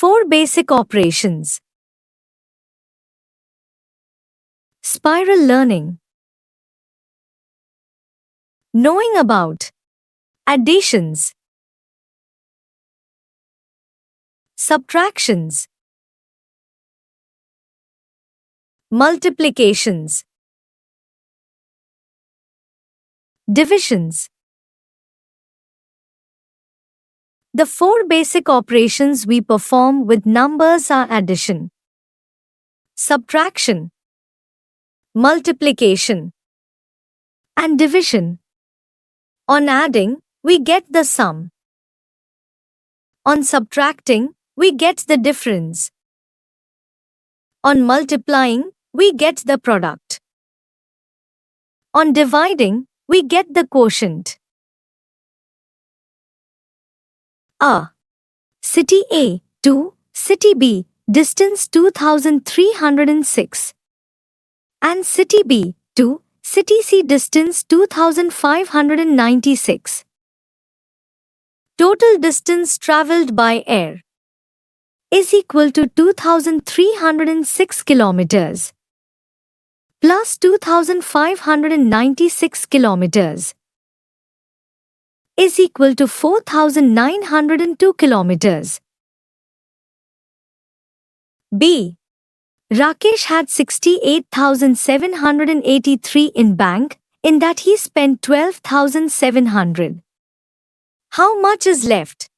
4 basic operations. Spiral learning. Knowing about additions, subtractions, multiplications, divisions. The 4 basic operations we perform with numbers are addition, subtraction, multiplication, and division. On adding, we get the sum. On subtracting, we get the difference. On multiplying, we get the product. On dividing, we get the quotient. City A to City B, distance 2306. And City B to City C, distance 2596. Total distance travelled by air is equal to 2306 kilometers plus 2596 kilometers is equal to 4902 kilometers. B. Rakesh had 68,783 in bank, in that he spent 12,700. How much is left?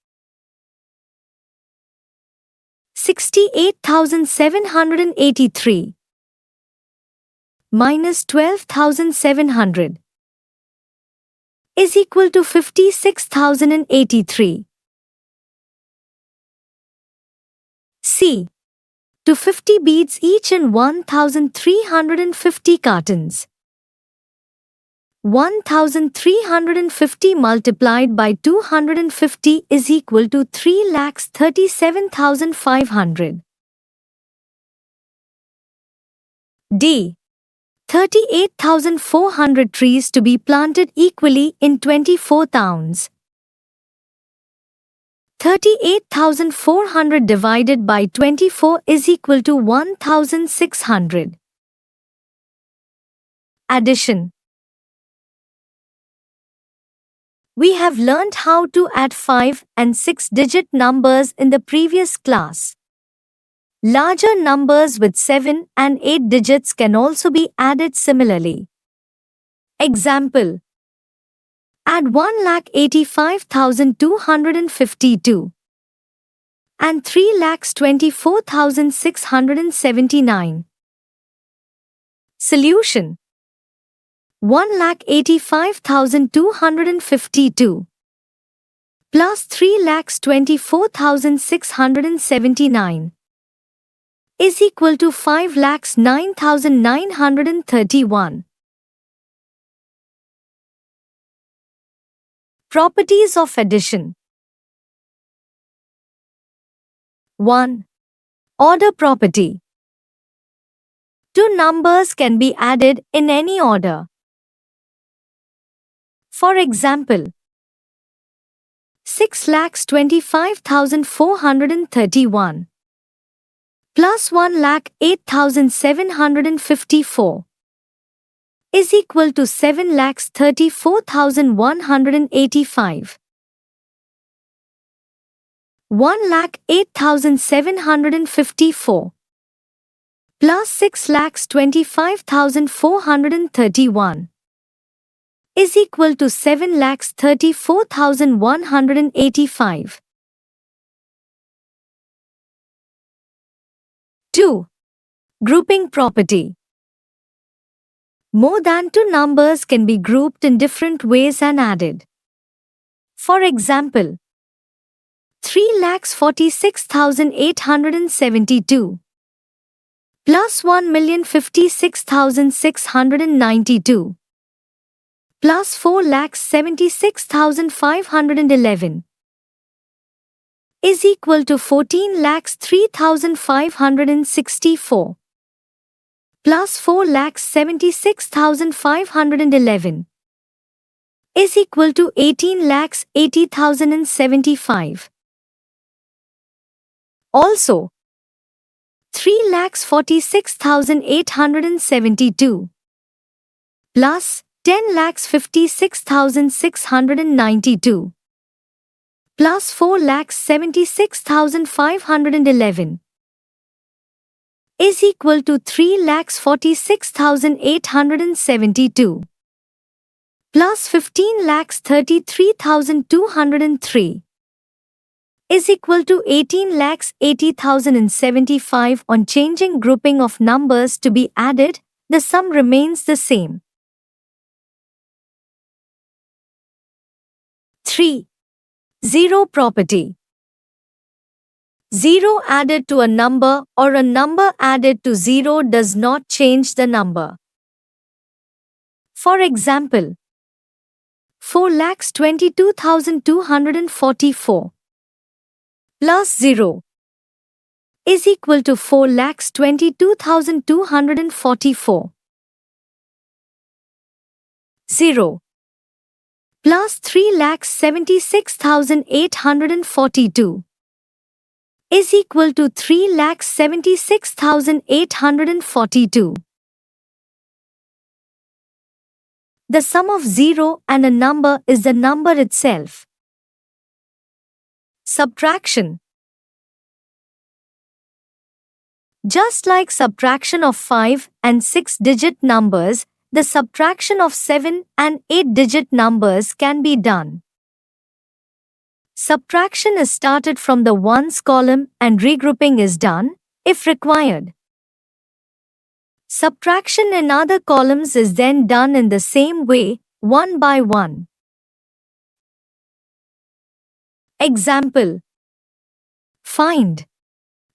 68,783 minus 12,700 is equal to 56,083. C. To 50 beads each in 1,350 cartons. 1,350 multiplied by 250 is equal to 3,37,500. D. 38,400 trees to be planted equally in 24 towns. 38,400 divided by 24 is equal to 1,600. Addition. We have learnt how to add 5 and 6-digit numbers in the previous class. Larger numbers with 7 and 8 digits can also be added similarly. Example. Add 1,85,252 and 3,24,679. Solution. 1,85,252 plus 3,24,679 is equal to 5,09,931. Properties of addition. 1. Order property. Two numbers can be added in any order. For example, 6,25,431 plus 1,08,754 is equal to 7,34,185. 1,08,754 plus 6,25,431 is equal to 7,34,185. 2. Grouping property. More than two numbers can be grouped in different ways and added. For example, 3,46,872 plus 1,056,692 plus 4,76,511 is equal to 14,03,564 plus 4,76,511 is equal to 18,80,075. Also, 3,46,872 plus 10,56,692 plus 4,76,511 is equal to 3,46,872 plus 15,33,203 is equal to 18,80,075. On changing grouping of numbers to be added, the sum remains the same. 3. Zero property. 0 added to a number or a number added to 0 does not change the number. For example, 4,22,244 plus 0 is equal to 4,22,244. 0 plus 3,76,842 is equal to 3,76,842. The sum of 0 and a number is the number itself. Subtraction. Just like subtraction of 5 and 6-digit numbers, the subtraction of 7 and 8-digit numbers can be done. Subtraction is started from the ones column and regrouping is done, if required. Subtraction in other columns is then done in the same way, one by one. Example. Find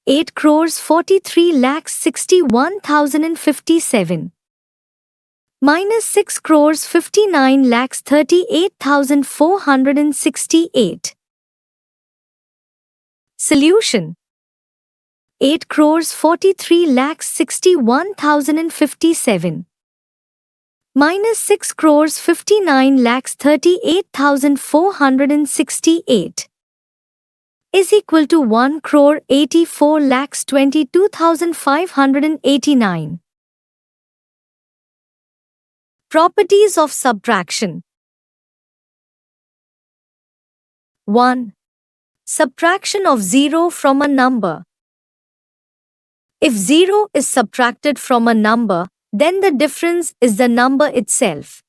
8,43,61,057 minus 6,59,38,468. Solution. 8,43,61,057 minus 6,59,38,468 is equal to 1,84,22,589. Properties of subtraction. 1. Subtraction of 0 from a number. If 0 is subtracted from a number, then the difference is the number itself.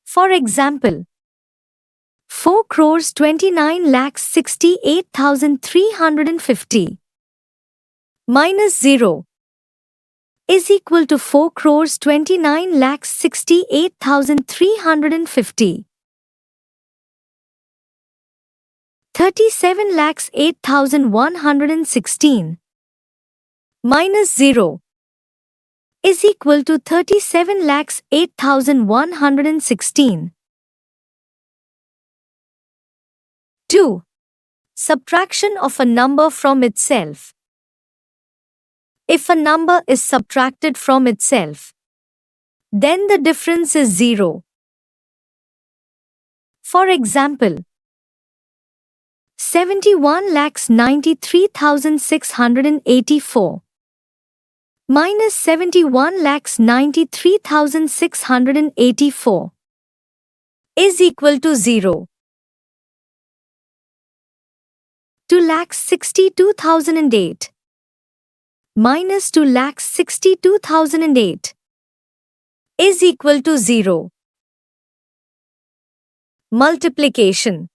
For example, 4,29,68,350 minus 0 is equal to 4,29,68,350. 37,08,116 minus 0 is equal to 37,08,116. 2. Subtraction of a number from itself. If a number is subtracted from itself, then the difference is 0. For example, 71,93,684 minus 71,93,684 is equal to 0. 2,62,008 minus 2,62,008 is equal to 0. Multiplication.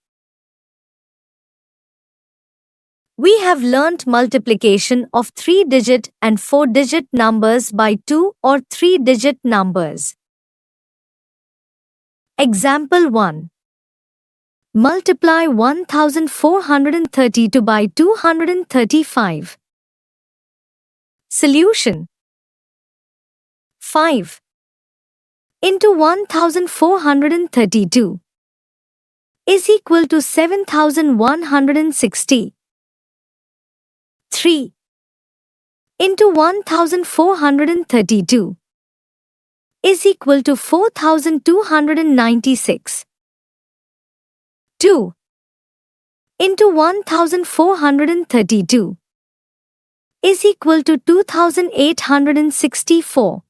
We have learnt multiplication of 3-digit and 4-digit numbers by 2 or 3-digit numbers. Example 1. Multiply 1,432 by 235. Solution. 5 into 1,432 is equal to 7,160. 3 into 1,432 is equal to 4,296. 2 into 1432 is equal to 2864.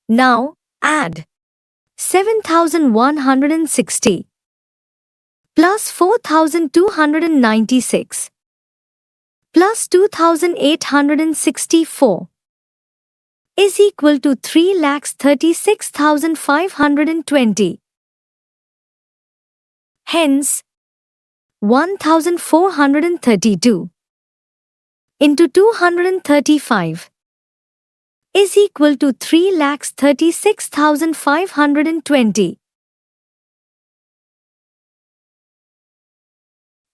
Now, add 7160 plus 4296 plus 2864 is equal to 3,36,520. Hence, 1432 into 235 is equal to 3,36,520.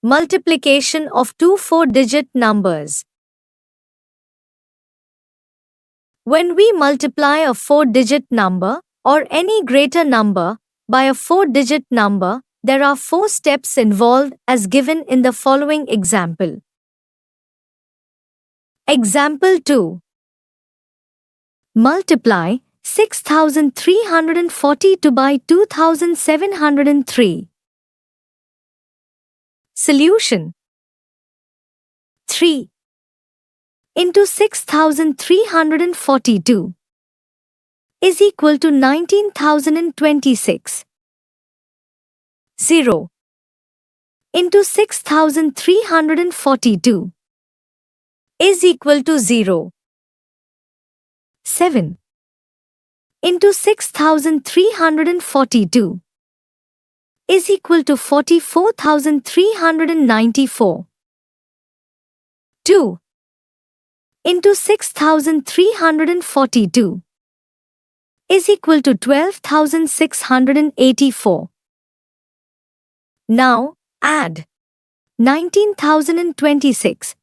Multiplication of two four-digit numbers. When we multiply a four-digit number or any greater number by a four-digit number, there are four steps involved as given in the following example. Example 2. Multiply 6,342 by 2,703. Solution: 3 into 6,342 is equal to 19,026. 0 into 6,342 is equal to 0. 7 into 6,342 is equal to 44,394. 2 into 6,342 is equal to 12,684. Now, add 19,026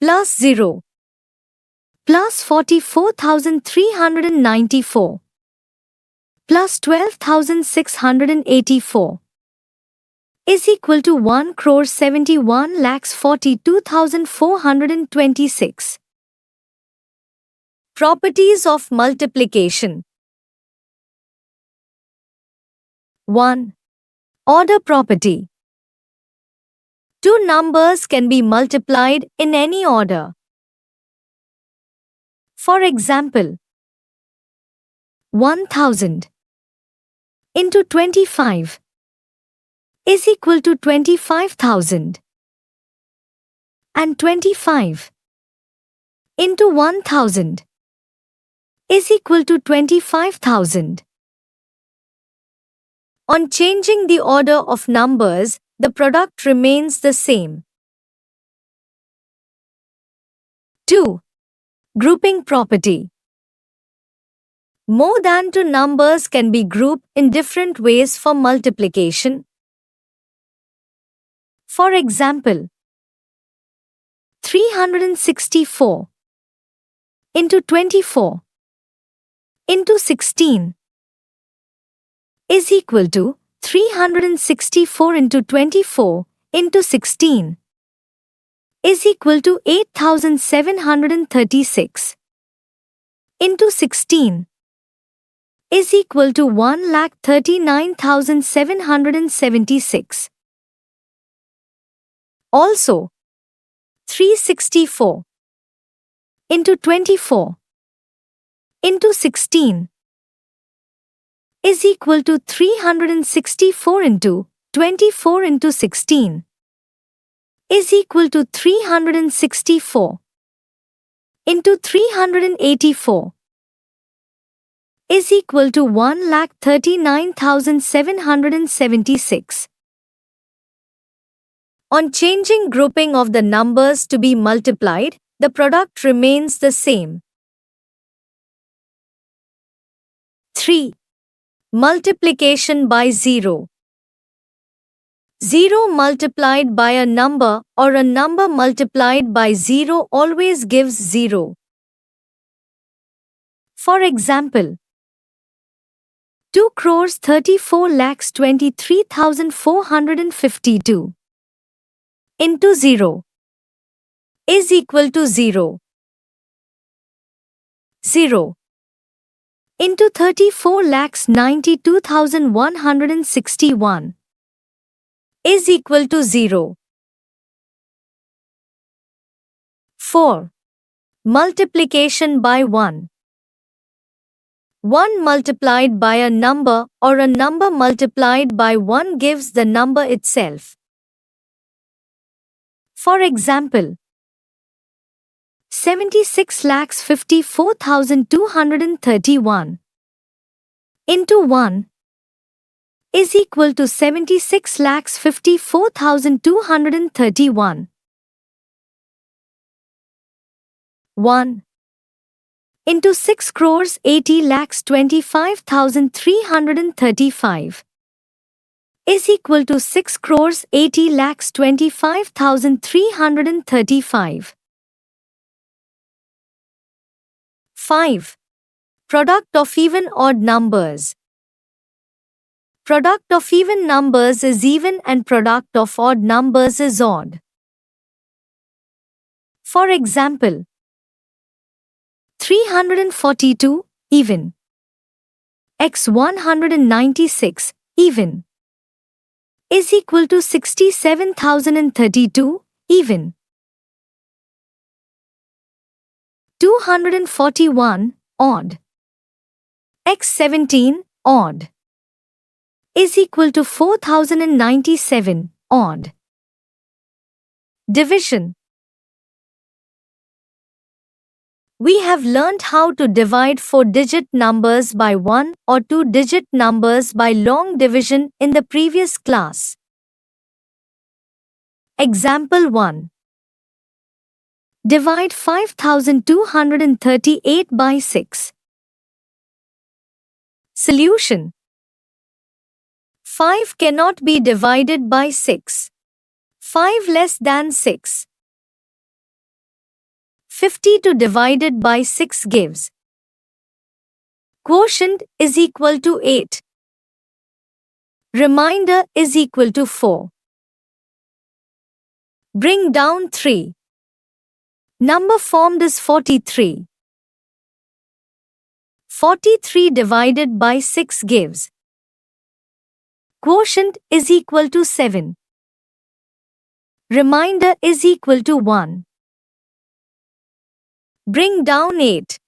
plus 0 plus 44,394 plus 12,684 is equal to 1,71,42,426. Properties of multiplication. 1. Order property. Two numbers can be multiplied in any order. For example, 1,000 into 25 is equal to 25,000, and 25 into 1,000 is equal to 25,000. On changing the order of numbers, the product remains the same. 2. Grouping property. More than two numbers can be grouped in different ways for multiplication. For example, 364 into 24 into 16 is equal to 364 into 24 into 16 is equal to 8,736 into 16 is equal to 1,39,776. Also, 364 into 24 into 16 is equal to 364 into 24 into 16 is equal to 364 into 384 is equal to 1,39,776. On changing grouping of the numbers to be multiplied, the product remains the same. 3. Multiplication by 0. 0 multiplied by a number or a number multiplied by 0 always gives 0. For example, 2,34,23,452 into 0 is equal to 0. 0 into 34,92,161 is equal to 0. 4. Multiplication by 1. 1 multiplied by a number or a number multiplied by 1 gives the number itself. For example, 76,54,231 into 1 is equal to 76,54,231. 1 into 6,80,25,335 is equal to 6,80,25,335. 5. Product of even odd numbers. Product of even numbers is even and product of odd numbers is odd. For example, 342 even, x 196 even is equal to 67,032 even. 241 odd, x 17 odd is equal to 4,097 odd. Division. We have learnt how to divide 4-digit numbers by 1 or 2-digit numbers by long division in the previous class. Example 1. Divide 5,238 by 6. Solution. 5 cannot be divided by 6. 5 less than 6. 52 divided by 6 gives. Quotient is equal to 8. Remainder is equal to 4. Bring down 3. Number formed is 43. 43 divided by 6 gives. Quotient is equal to 7. Remainder is equal to 1. Bring down 8.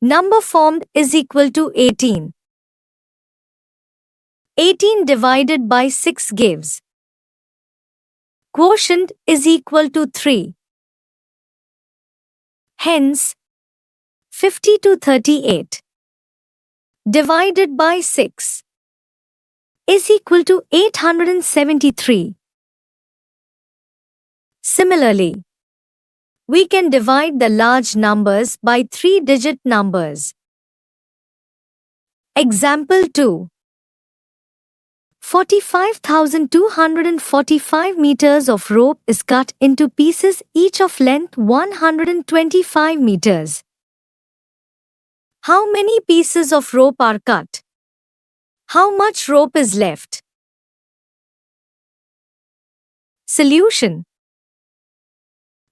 Number formed is equal to 18. 18 divided by 6 gives. Quotient is equal to 3. Hence, 5238 divided by 6 is equal to 873. Similarly, we can divide the large numbers by 3-digit numbers. Example 2. 45,245 meters of rope is cut into pieces each of length 125 meters. How many pieces of rope are cut? How much rope is left? Solution.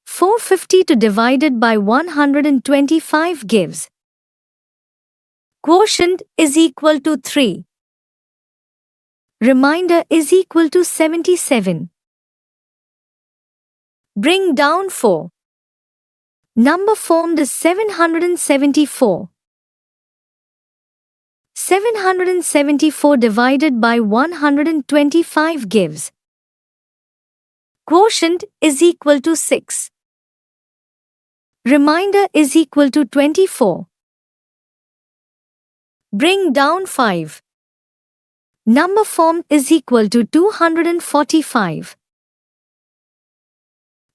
452 divided by 125 gives. Quotient is equal to 3. Remainder is equal to 77. Bring down 4. Number formed is 774. 774 divided by 125 gives. Quotient is equal to 6. Remainder is equal to 24. Bring down 5. Number formed is equal to 245.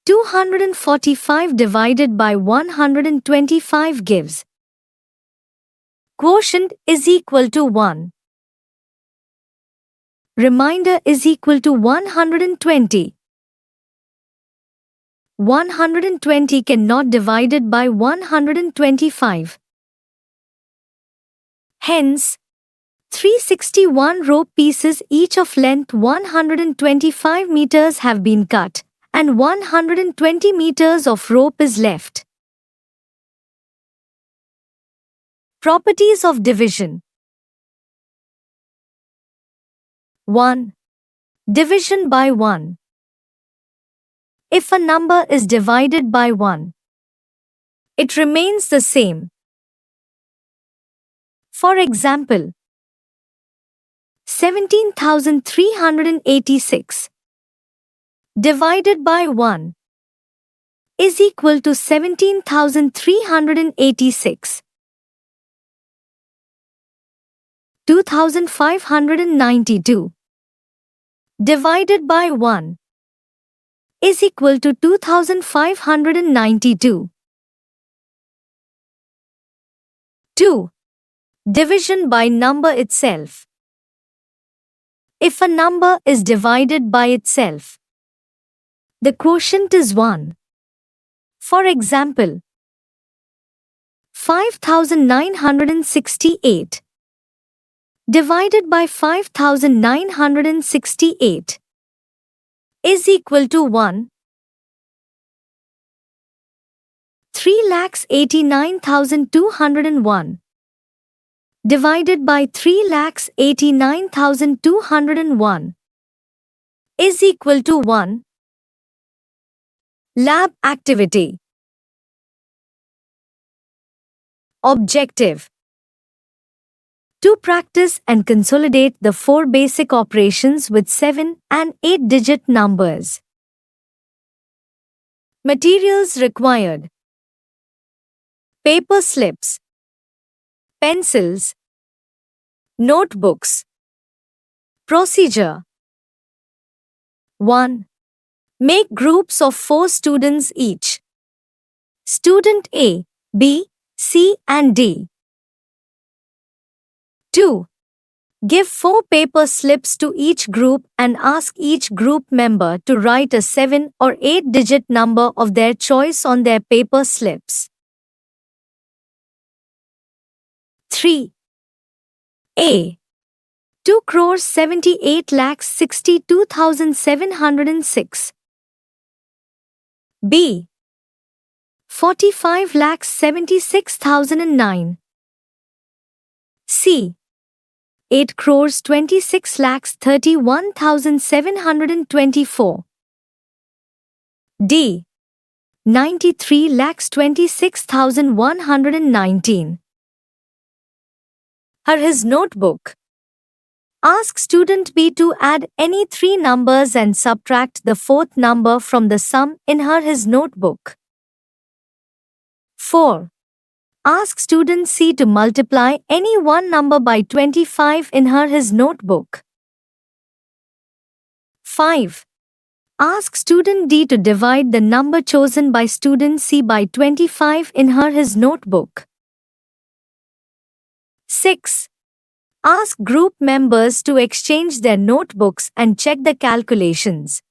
245 divided by 125 gives. Quotient is equal to 1. Remainder is equal to 120. 120 cannot divided by 125. Hence, 361 rope pieces each of length 125 meters have been cut, and 120 meters of rope is left. Properties of division. 1. Division by 1. If a number is divided by 1, it remains the same. For example, 17,386 divided by 1 is equal to 17,386. 2,592 divided by 1 is equal to 2,592. 2. Division by number itself. If a number is divided by itself, the quotient is 1. For example, 5,968 divided by 5,968 is equal to 1. 3,89,201 divided by 3,89,201 is equal to 1. Lab activity. Objective: to practice and consolidate the 4 basic operations with 7 and 8-digit numbers. Materials required: paper slips, pencils, notebooks. Procedure: 1. Make groups of 4 students each. Student A, B, C and D. 2. Give 4 paper slips to each group and ask each group member to write a 7 or 8-digit number of their choice on their paper slips. 3. A. 2,78,62,706. B. 45,76,009. C. 8,26,31,724. D. 93,26,119. His notebook. Ask student B to add any 3 numbers and subtract the 4th number from the sum in his notebook. 4. Ask student C to multiply any one number by 25 in his notebook. 5. Ask student D to divide the number chosen by student C by 25 in his notebook. 6. Ask group members to exchange their notebooks and check the calculations.